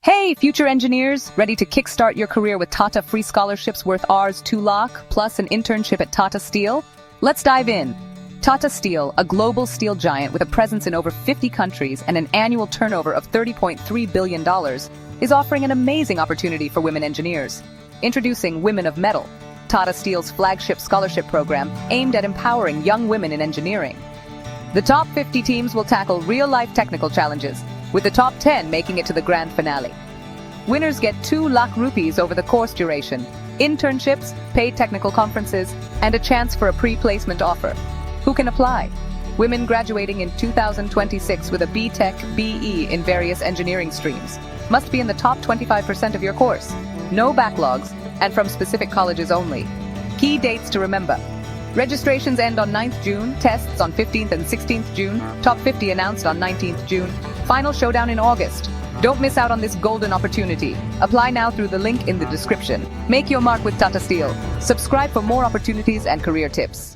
Hey, future engineers, ready to kickstart your career with TATA Free Scholarships worth Rs 2 lakh, plus an internship at Tata Steel? Let's dive in. Tata Steel, a global steel giant with a presence in over 50 countries and an annual turnover of $30.3 billion, is offering an amazing opportunity for women engineers. Introducing Women of Mettle, Tata Steel's flagship scholarship program aimed at empowering young women in engineering. The top 50 teams will tackle real-life technical challenges, with the top 10 making it to the grand finale. Winners get 2 lakh rupees over the course duration, internships, paid technical conferences, and a chance for a pre-placement offer. Who can apply? Women graduating in 2026 with a B.Tech, B.E. in various engineering streams. Must be in the top 25% of your course. No backlogs, and from specific colleges only. Key dates to remember. Registrations end on 9th June, tests on 15th and 16th June, top 50 announced on 19th June, final showdown in August. Don't miss out on this golden opportunity. Apply now through the link in the description. Make your mark with Tata Steel. Subscribe for more opportunities and career tips.